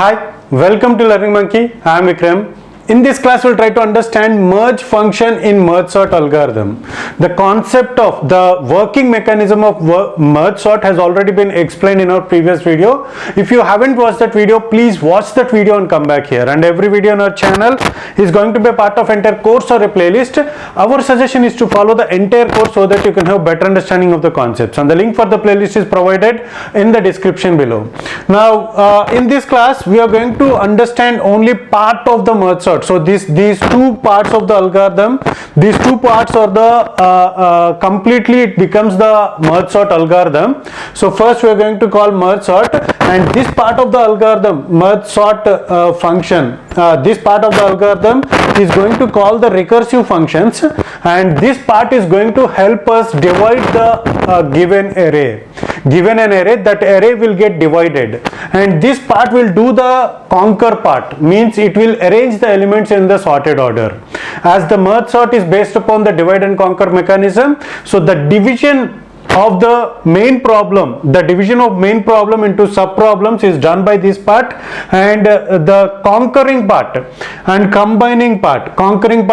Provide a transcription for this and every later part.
Hi, welcome to Learning Monkey. I am Vikram. In this class, we'll try to understand merge function in merge sort algorithm. The concept of the working mechanism of merge sort has already been explained in our previous video. If you haven't watched that video, please watch that video and come back here. And every video on our channel is going to be a part of entire course or a playlist. Our suggestion is to follow the entire course so that you can have better understanding of the concepts. And the link for the playlist is provided in the description below. Now, in this class, we are going to understand only part of the merge sort. So these two parts of the algorithm, these two parts are the completely it becomes the merge sort algorithm. So first we are going to call merge sort, and this part of the algorithm, merge sort function, this part of the algorithm is going to call the recursive functions, and this part is going to help us divide the given array. Given an array, that array will get divided, and this part will do the conquer part, means it will arrange the elements in the sorted order. As the merge sort is based upon the divide and conquer mechanism, so the division of the main problem, into sub problems is done by this part, and the conquering part and combining part, combining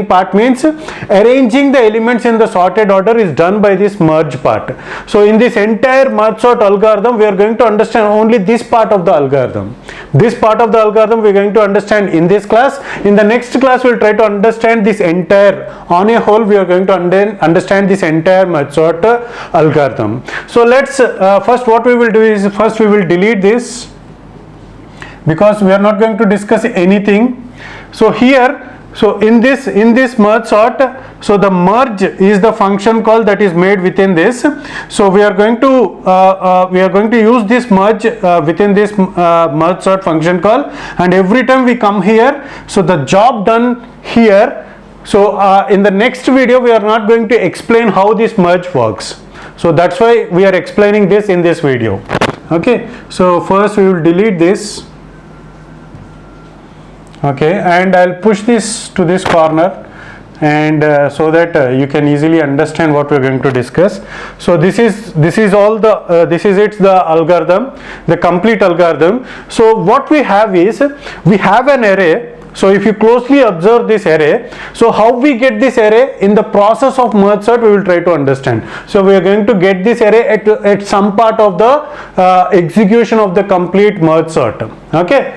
part means arranging the elements in the sorted order is done by this merge part. So in this entire merge sort algorithm, we are going to understand only this part of the algorithm. This part of the algorithm we are going to understand in this class. In the next class, we will try to understand this entire, on a whole we are going to understand this entire merge sort algorithm. So let's first what we will do is first we will delete this, because we are not going to discuss anything. So here, so in this merge sort, so the merge is the function call that is made within this. So we are going to use this merge within this merge sort function call, and every time we come here, so the job done here. So in the next video, we are not going to explain how this merge works. So that's why we are explaining this in this video. Okay, so first we will delete this. Okay, and I'll push this to this corner, and so that you can easily understand what we're going to discuss. So this is all the the algorithm, the complete algorithm. So what we have is, we have an array. So if you closely observe this array, so how we get this array in the process of merge sort, we will try to understand. So we are going to get this array at some part of the execution of the complete merge sort. Okay.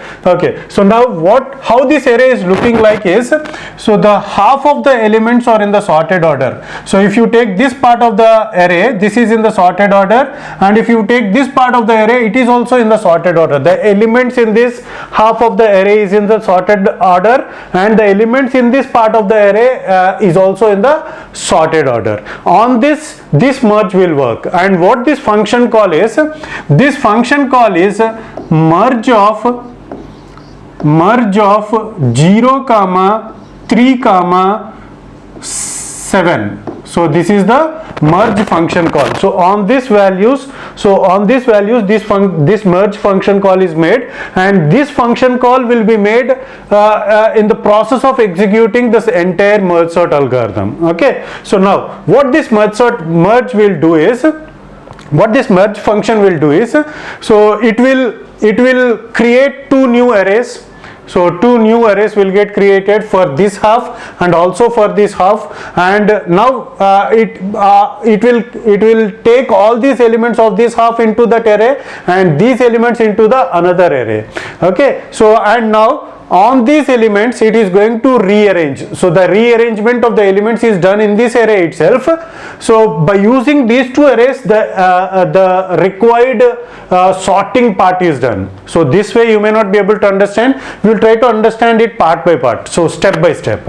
So now how this array is looking like is, so the half of the elements are in the sorted order. So if you take this part of the array, this is in the sorted order, and if you take this part of the array, it is also in the sorted order. The elements in this half of the array is in the sorted order, and the elements in this part of the array is also in the sorted order. On this merge will work, and what this function call is, merge of 0, 3, 7. So this is the merge function call. So on this values, this merge function call is made, and this function call will be made in the process of executing this entire merge sort algorithm. Okay. So now what this merge will do is, what this merge function will do is, so it will create two new arrays. So two new arrays will get created for this half and also for this half, and now it will take all these elements of this half into that array, and these elements into the another array. Okay. So and now on these elements it is going to rearrange. So the rearrangement of the elements is done in this array itself. So by using these two arrays, the required sorting part is done. So this way you may not be able to understand. We will try to understand it part by part, so step by step.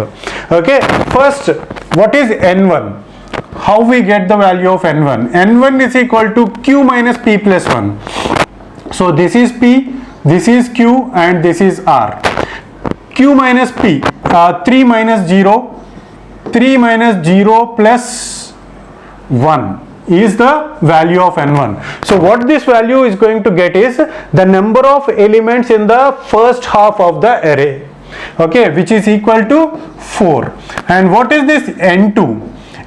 Okay. First, what is n1? How we get the value of n1? N1 is equal to q minus p plus 1. So this is p, this is q, and this is r. Q minus p, 3 minus 0 plus 1 is the value of n1. So what this value is going to get is the number of elements in the first half of the array, okay, which is equal to 4. And what is this n2?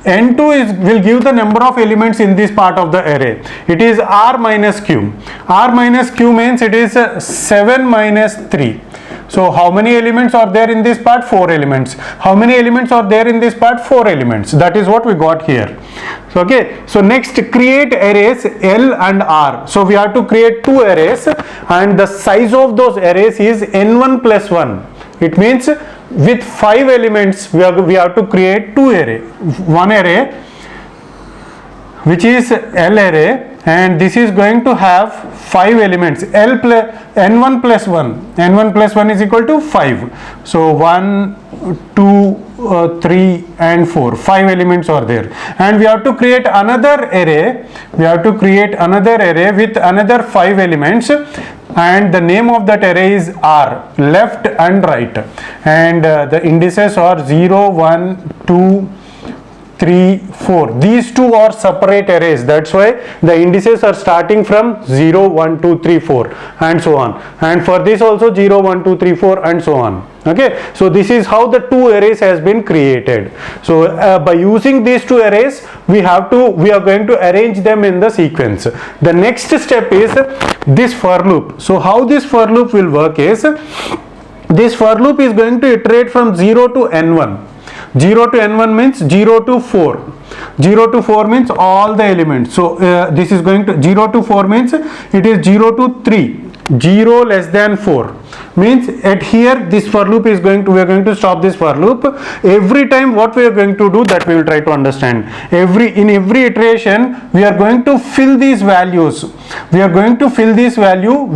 n2 will give the number of elements in this part of the array. It is r minus q. R minus q means it is 7 minus 3. So how many elements are there in this part? 4 elements. How many elements are there in this part? 4 elements. That is what we got here. So, okay. So next, create arrays L and R. So we have to create 2 arrays, and the size of those arrays is n1 plus 1. It means with 5 elements we have to create 2 array. One array which is L array, and this is going to have 5 elements. L plus n1 plus 1. N1 plus 1 is equal to 5. So 1, 2, 3 and 4. 5 elements are there. And we have to create another array. We have to create another array with another 5 elements. And the name of that array is R, left and right. And the indices are 0, 1, 2, 3, 4. These two are separate arrays. That's why the indices are starting from 0, 1, 2, 3, 4 and so on. And for this also 0, 1, 2, 3, 4 and so on. Okay. So this is how the 2 arrays has been created. So by using these 2 arrays, we are going to arrange them in the sequence. The next step is this for loop. So how this for loop will work is, this for loop is going to iterate from 0 to n1. 0 to n1 means 0 to 4. 0 to 4 means all the elements. So this is going to 0 to 4 means it is 0 to 3. 0 less than 4 means at here this for loop is going to, we are going to stop this for loop. Every time what we are going to do, that we will try to understand. In every iteration we are going to fill these values. We are going to fill this value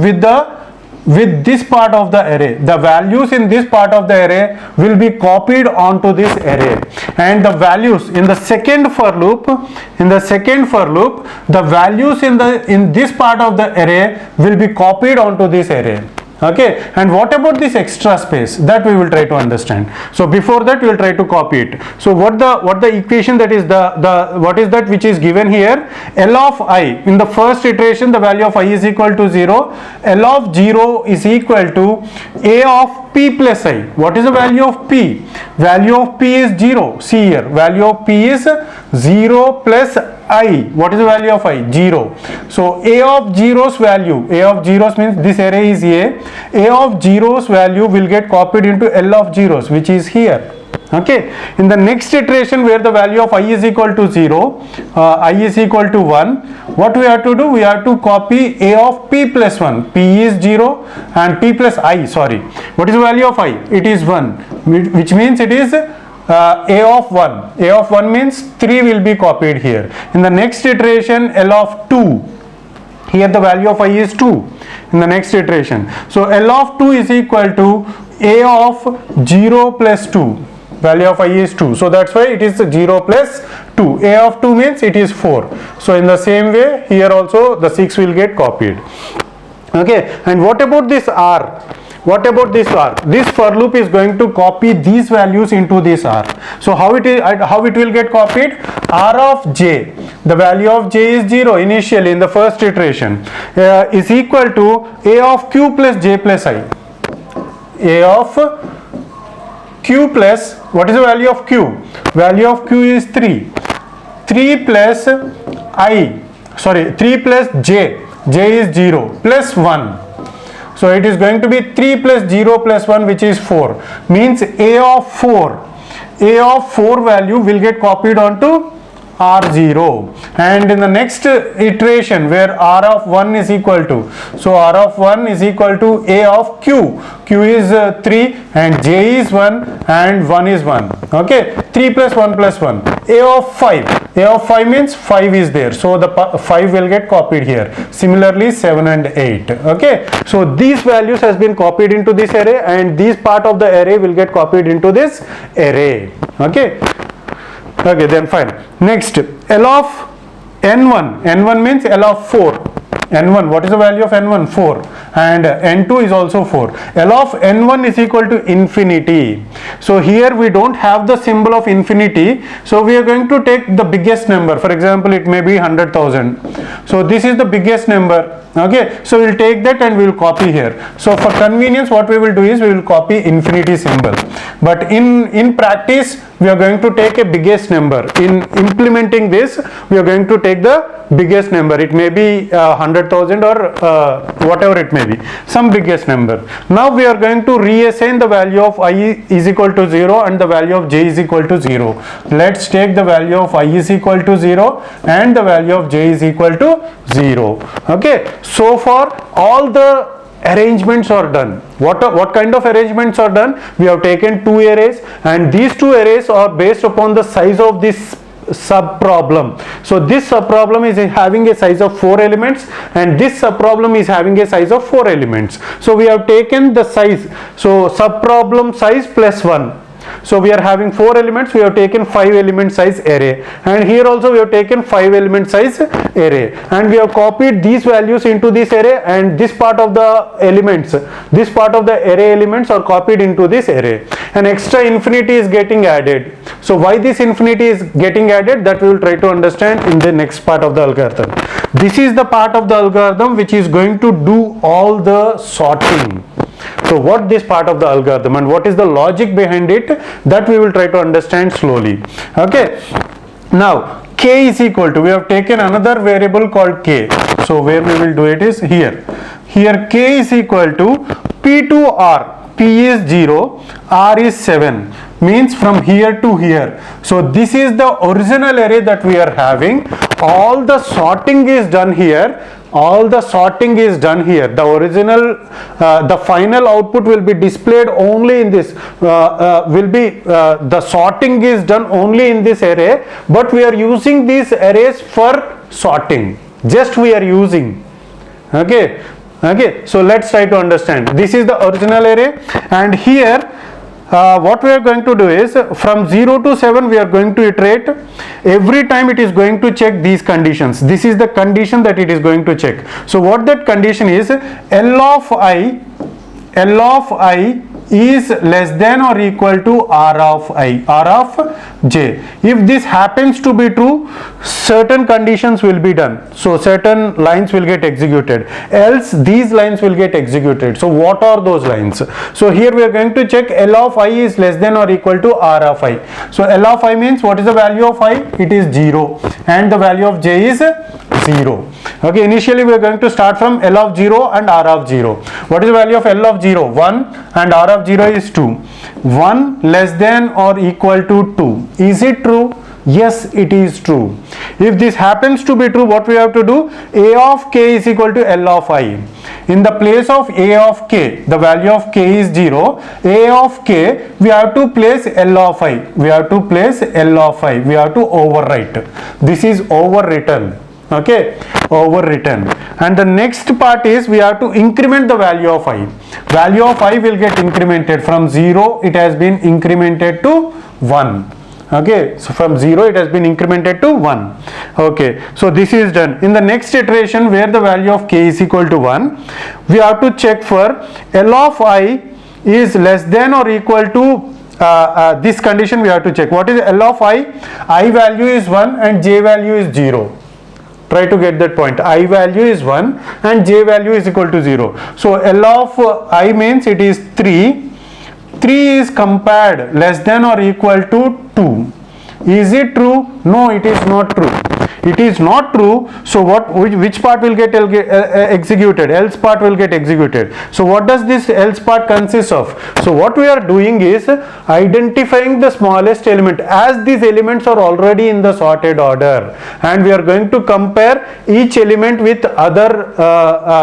with this part of the array. The values in this part of the array will be copied onto this array, and the values in the second for loop, the values in this part of the array will be copied onto this array. Okay. And what about this extra space? That we will try to understand. So before that we will try to copy it. So what the equation, that is what is that which is given here? L of I, in the first iteration the value of I is equal to 0. L of 0 is equal to A of P plus I. What is the value of P? Value of P is 0. See here, value of P is 0 plus I. What is the value of I? 0. So A of 0's value, A of 0's means this array is A. A of 0's value will get copied into L of 0's, which is here. Okay. In the next iteration where the value of I is equal to 0, I is equal to 1, what we have to do? We have to copy A of P plus 1. P is 0 and P plus I, sorry. What is the value of I? It is 1, which means it is A of 1. A of 1 means 3 will be copied here. In the next iteration, L of 2. Here the value of I is 2 in the next iteration. So L of 2 is equal to A of 0 plus 2. Value of I is 2. So that's why it is 0 plus 2. A of 2 means it is 4. So in the same way, here also the 6 will get copied. Okay. And what about this R? What about this R? This for loop is going to copy these values into this R. So how it will get copied? R of j, the value of j is 0 initially in the first iteration, is equal to A of q plus j plus I. A of q plus, what is the value of q? Value of q is 3. 3 plus j is 0 plus 1. So it is going to be 3 plus 0 plus 1, which is 4. Means A of 4 value will get copied onto R0. And in the next iteration where R of 1 is equal to, so R of 1 is equal to A of q. Q is 3 and j is 1 and 1 is 1. Okay. 3 plus 1 plus 1. A of 5. A of 5 means 5 is there. So the 5 will get copied here. Similarly 7 and 8. Okay. So these values has been copied into this array, and this part of the array will get copied into this array. Okay. Okay, then fine. Next, L of n1. N1 means L of 4. N1, what is the value of N1? 4. And N2 is also 4. L of N1 is equal to infinity. So here we don't have the symbol of infinity. So we are going to take the biggest number. For example, it may be 100,000. So this is the biggest number. Okay. So we will take that and we will copy here. So for convenience, what we will do is we will copy infinity symbol. But in practice, we are going to take a biggest number. In implementing this, we are going to take the biggest number. It may be 100,000 or whatever it may be, some biggest number. Now we are going to reassign the value of I is equal to 0 and the value of j is equal to 0. Let's take the value of I is equal to 0 and the value of j is equal to 0. Okay, so far all the arrangements are done. What kind of arrangements are done? We have taken two arrays, and these two arrays are based upon the size of this sub problem. So this sub problem is having a size of 4 elements, and this sub problem is having a size of 4 elements. So we have taken the size, so sub problem size plus 1. So we are having 4 elements, we have taken 5 element size array, and here also we have taken 5 element size array, and we have copied these values into this array, and this part of the elements, this part of the array elements are copied into this array. An extra infinity is getting added. So why this infinity is getting added, that we will try to understand in the next part of the algorithm. This is the part of the algorithm which is going to do all the sorting. So what this part of the algorithm and what is the logic behind it, that we will try to understand slowly. Okay, now k is equal to, we have taken another variable called k. So where we will do it is here k is equal to p to r. P is 0, r is 7, means from here to here. So this is the original array that we are having. All the sorting is done here. All the sorting is done here. The original, the final output will be displayed only in this, the sorting is done only in this array, but we are using these arrays for sorting. Just we are using. Okay. Okay, so let's try to understand. This is the original array, and here what we are going to do is from 0 to 7 we are going to iterate. Every time it is going to check these conditions. This is the condition that it is going to check. So what that condition is, L of I is less than or equal to R of j. If this happens to be true, certain conditions will be done. So certain lines will get executed, else these lines will get executed. So what are those lines? So here we are going to check L of I is less than or equal to R of I. So L of I means, what is the value of I? It is 0, and the value of j is 0. Okay, initially we are going to start from L of 0 and R of 0. What is the value of L of 0? 1, and R of 0 is 2. 1 less than or equal to 2. Is it true? Yes, it is true. If this happens to be true, what we have to do? A of k is equal to L of I. In the place of A of k, the value of k is 0. A of k, we have to place L of I. We have to place L of I. We have to overwrite. This is overwritten. Okay, overwritten. And the next part is, we have to increment the value of I. Value of I will get incremented from 0, it has been incremented to 1. Okay, so from 0 it has been incremented to 1. Okay, so this is done. In the next iteration, where the value of k is equal to 1, we have to check for L of I is less than or equal to this condition. We have to check what is L of I value is 1 and j value is 0. Try to get that point. I value is 1 and j value is equal to 0. So L of I means it is 3. 3 is compared less than or equal to 2. Is it true? No, it is not true. It is not true. So which part will get executed? Else part will get executed. So what does this else part consist of? So what we are doing is identifying the smallest element, as these elements are already in the sorted order, and we are going to compare each element with other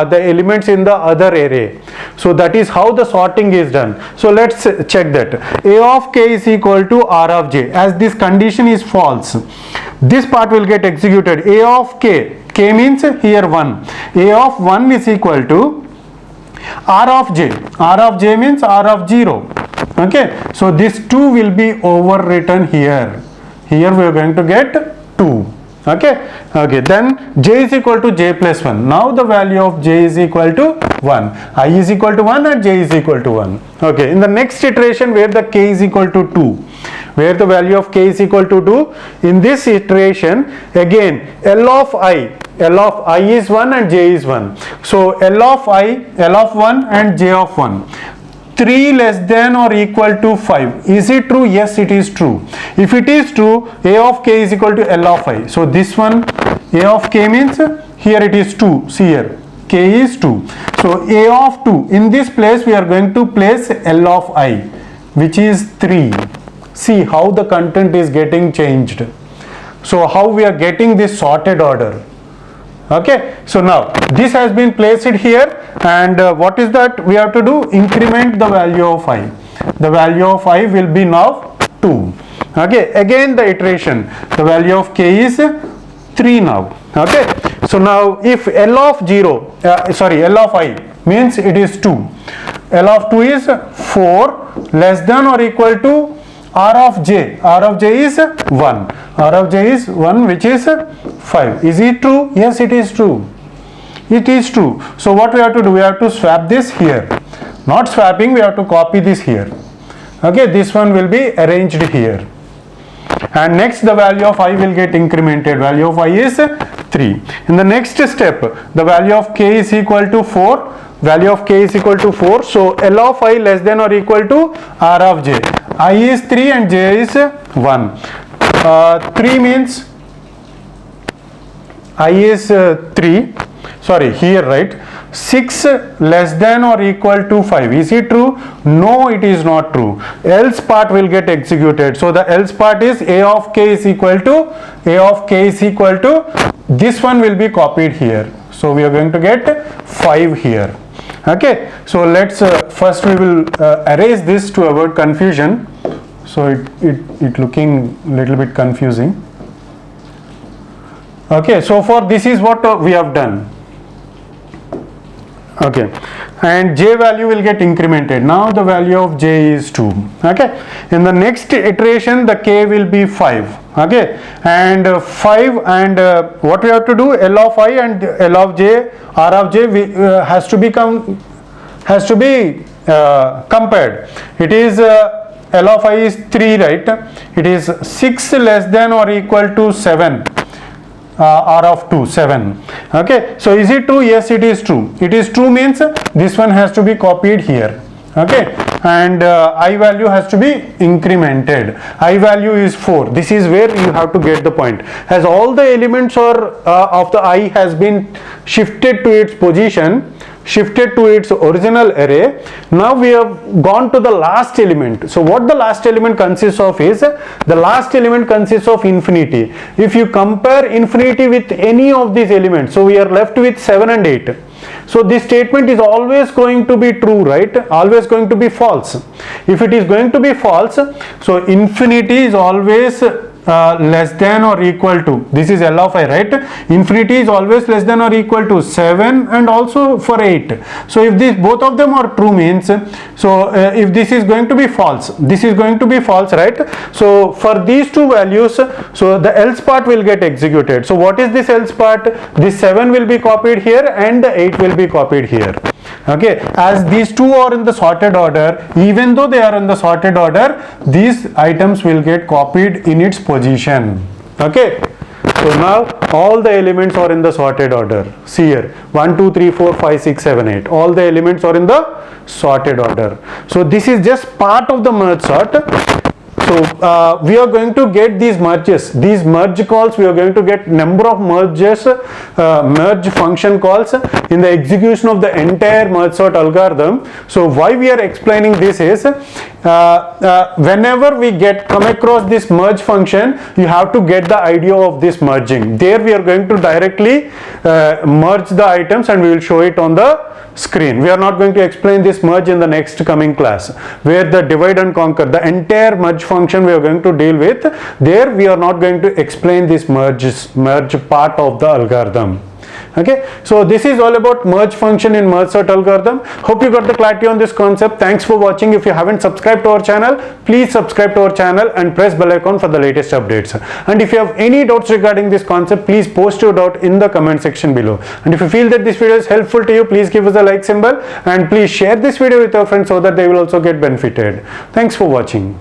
the elements in the other array. So that is how the sorting is done. So let's check that. A of k is equal to R of j. As this condition is false, this part will get executed. A of k means here 1. A of 1 is equal to R of j. R of j means R of 0. Okay, so this 2 will be overwritten here. Here we are going to get 2. Okay, then j is equal to j plus 1. Now the value of j is equal to 1. I is equal to 1 and j is equal to 1. Okay, in the next iteration, where the k is equal to 2, where the value of k is equal to 2, in this iteration again L of I is 1 and j is 1. So L of 1 and j of 1. 3 less than or equal to 5. Is it true? Yes, it is true. If it is true, A of k is equal to L of I. So this one, A of k means here it is 2. See here, k is 2. So A of 2, in this place we are going to place L of I, which is 3. See how the content is getting changed. So how we are getting this sorted order. Okay, so now this has been placed here, and what is that we have to do? Increment the value of I. The value of I will be now 2. Okay, again the iteration, the value of k is 3 now. Okay, so now if L of L of I means it is 2, L of 2 is 4 less than or equal to R of j. R of j is 1. R of j is 1, which is 5. Is it true? Yes, it is true. It is true. So what we have to do? We have to swap this here. Not swapping, we have to copy this here. Okay, this one will be arranged here. And next the value of I will get incremented. Value of I is 3. In the next step, the value of k is equal to 4. Value of k is equal to 4. So L of I less than or equal to R of j. I is 3 and j is 1. 3 means I is 3. Sorry, here, right? 6 less than or equal to 5. Is it true? No, it is not true. Else part will get executed. So the else part is A of k is equal to this one will be copied here. So we are going to get 5 here. Okay, so let's first we will erase this to avoid confusion. So it looking little bit confusing. Okay, so for this is what we have done. Okay, and j value will get incremented. Now the value of j is 2. Okay, in the next iteration the k will be 5. Okay, and 5 and what we have to do? L of I and L of j, R of j has to be compared. It is L of I is 3, right? It is 6 less than or equal to 7. R of 2, 7. Okay, so is it true? Yes, it is true. It is true means this one has to be copied here. Okay, and I value has to be incremented. I value is 4. This is where you have to get the point. As all the elements are of the I has been shifted to its position, shifted to its original array, now we have gone to the last element. So what the last element consists of is, the last element consists of infinity. If you compare infinity with any of these elements, so we are left with 7 and 8. So this statement is always going to be true, right? Always going to be false. If it is going to be false, so infinity is always less than or equal to, this is L of I, right? Infinity is always less than or equal to 7 and also for 8. So if this both of them are true means, so if this is going to be false, this is going to be false, right? So for these two values, so the else part will get executed. So what is this else part? This 7 will be copied here and the 8 will be copied here. Okay, as these two are in the sorted order, even though they are in the sorted order, these items will get copied in its position. Okay, so now all the elements are in the sorted order. See here, 1 2 3 4 5 6 7 8, all the elements are in the sorted order. So this is just part of the merge sort. So we are going to get these merges, these merge calls. We are going to get number of merges, merge function calls in the execution of the entire merge sort algorithm. So why we are explaining this is, whenever we come across this merge function, you have to get the idea of this merging. There we are going to directly merge the items and we will show it on the screen. We are not going to explain this merge in the next coming class, where the divide and conquer, the entire merge function we are going to deal with. There we are not going to explain this merge part of the algorithm. Okay, so this is all about merge function in merge sort algorithm. Hope you got the clarity on this concept. Thanks for watching. If you haven't subscribed to our channel, please subscribe to our channel and press bell icon for the latest updates. And if you have any doubts regarding this concept, please post your doubt in the comment section below. And if you feel that this video is helpful to you, please give us a like symbol and please share this video with your friends so that they will also get benefited. Thanks for watching.